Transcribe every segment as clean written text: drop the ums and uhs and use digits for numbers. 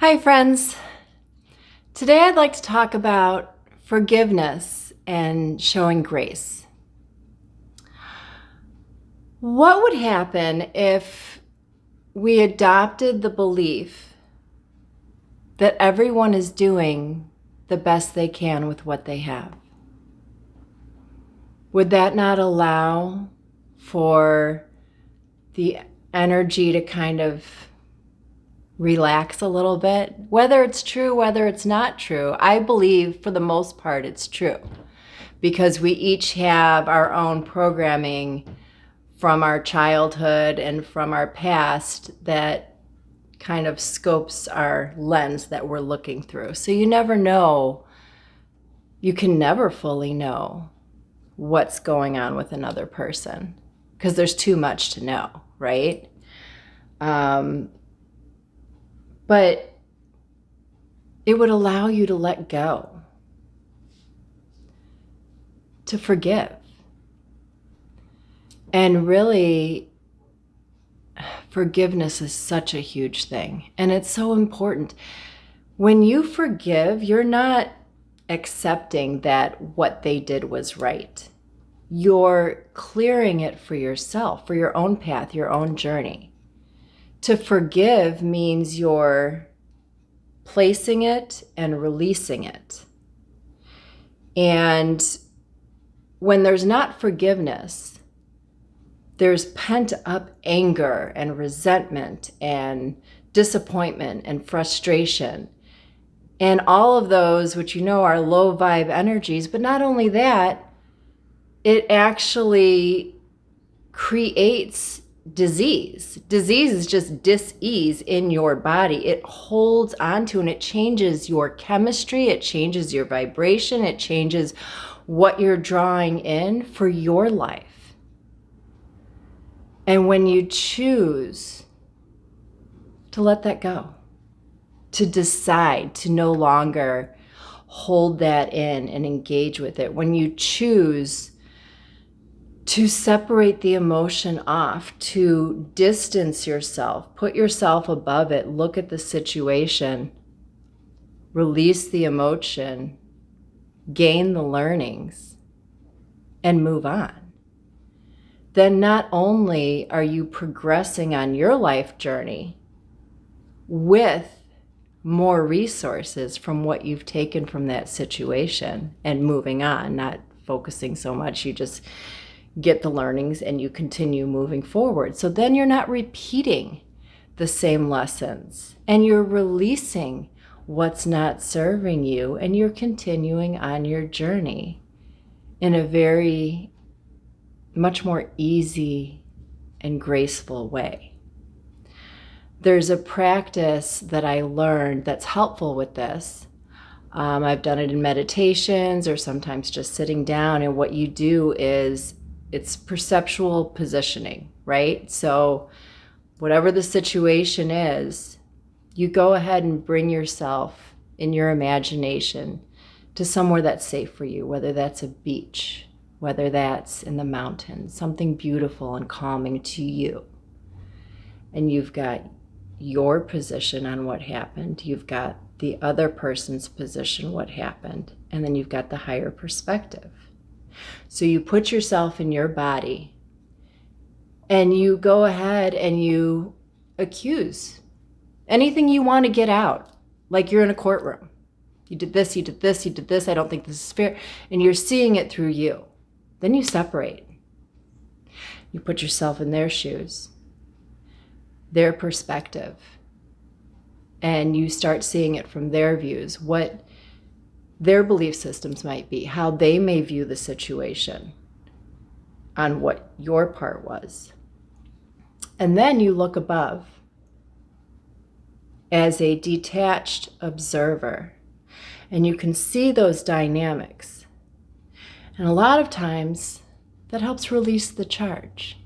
Hi, friends. Today I'd like to talk about forgiveness and showing grace. What would happen if we adopted the belief that everyone is doing the best they can with what they have? Would that not allow for the energy to kind of relax a little bit? Whether it's true, whether it's not true, I believe for the most part it's true, because we each have our own programming from our childhood and from our past that kind of scopes our lens that we're looking through. So you never know, you can never fully know what's going on with another person because there's too much to know, right? But it would allow you to let go, to forgive. And really, forgiveness is such a huge thing. And it's so important. When you forgive, you're not accepting that what they did was right. You're clearing it for yourself, for your own path, your own journey. To forgive means you're placing it and releasing it. And when there's not forgiveness, there's pent up anger and resentment and disappointment and frustration. And all of those, which you know are low vibe energies, but not only that, it actually creates disease. Disease is just dis-ease in your body. It holds onto and it changes your chemistry, it changes your vibration, it changes what you're drawing in for your life. And when you choose to let that go, to decide to no longer hold that in and engage with it, when you choose to separate the emotion off, to distance yourself, put yourself above it, look at the situation, release the emotion, gain the learnings, and move on, then not only are you progressing on your life journey with more resources from what you've taken from that situation and moving on, not focusing so much, you just get the learnings and you continue moving forward. So then you're not repeating the same lessons and you're releasing what's not serving you and you're continuing on your journey in a very much more easy and graceful way. There's a practice that I learned that's helpful with this. I've done it in meditations or sometimes just sitting down, and what you do is it's perceptual positioning, right? So whatever the situation is, you go ahead and bring yourself in your imagination to somewhere that's safe for you, whether that's a beach, whether that's in the mountains, something beautiful and calming to you. And you've got your position on what happened. You've got the other person's position, what happened. And then you've got the higher perspective. So you put yourself in your body and you go ahead and you accuse anything you want to get out, like you're in a courtroom. You did this, you did this, you did this, I don't think this is fair. And you're seeing it through you. Then you separate. You put yourself in their shoes, their perspective, and you start seeing it from their views, what their belief systems might be, how they may view the situation on what your part was. And then you look above as a detached observer, and you can see those dynamics. And a lot of times that helps release the charge.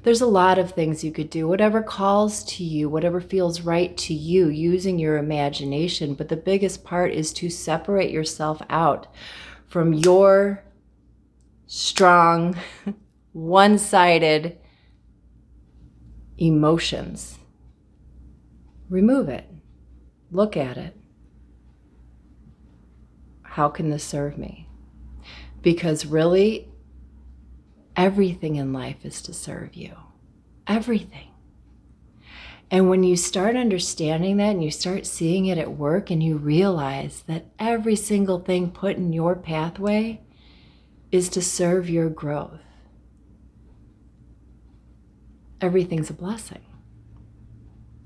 There's a lot of things you could do, whatever calls to you, whatever feels right to you, using your imagination. But the biggest part is to separate yourself out from your strong, one-sided emotions. Remove it. Look at it. How can this serve me? Because really, everything in life is to serve you. Everything. And when you start understanding that and you start seeing it at work and you realize that every single thing put in your pathway is to serve your growth, everything's a blessing.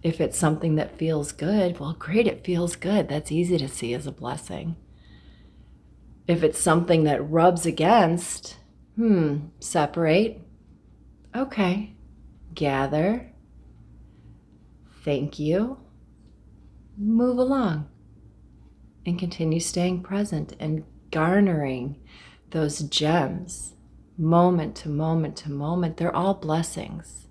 If it's something that feels good, well, great, it feels good. That's easy to see as a blessing. If it's something that rubs against, separate. Okay, gather. Thank you. Move along and continue staying present and garnering those gems moment to moment to moment. They're all blessings.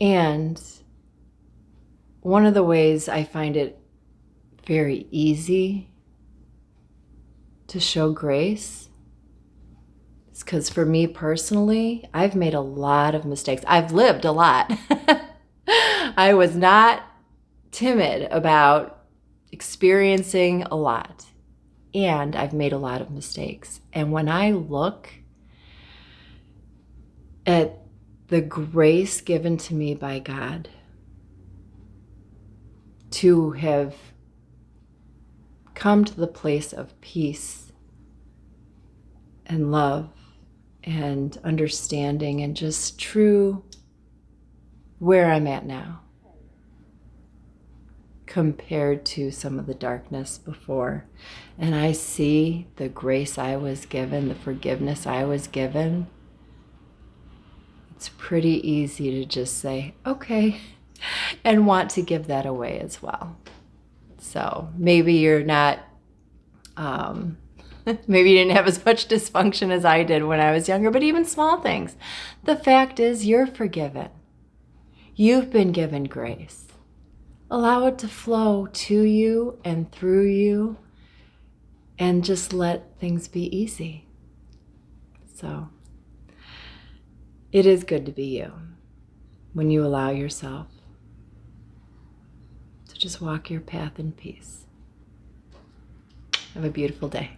And one of the ways I find it very easy to show grace is because for me personally, I've made a lot of mistakes. I've lived a lot. I was not timid about experiencing a lot, and I've made a lot of mistakes. And when I look at the grace given to me by God to have come to the place of peace and love and understanding and just true where I'm at now compared to some of the darkness before. And I see the grace I was given, the forgiveness I was given. It's pretty easy to just say, okay, and want to give that away as well. So maybe you're not, maybe you didn't have as much dysfunction as I did when I was younger, but even small things. The fact is you're forgiven. You've been given grace. Allow it to flow to you and through you and just let things be easy. So it is good to be you when you allow yourself to just walk your path in peace. Have a beautiful day.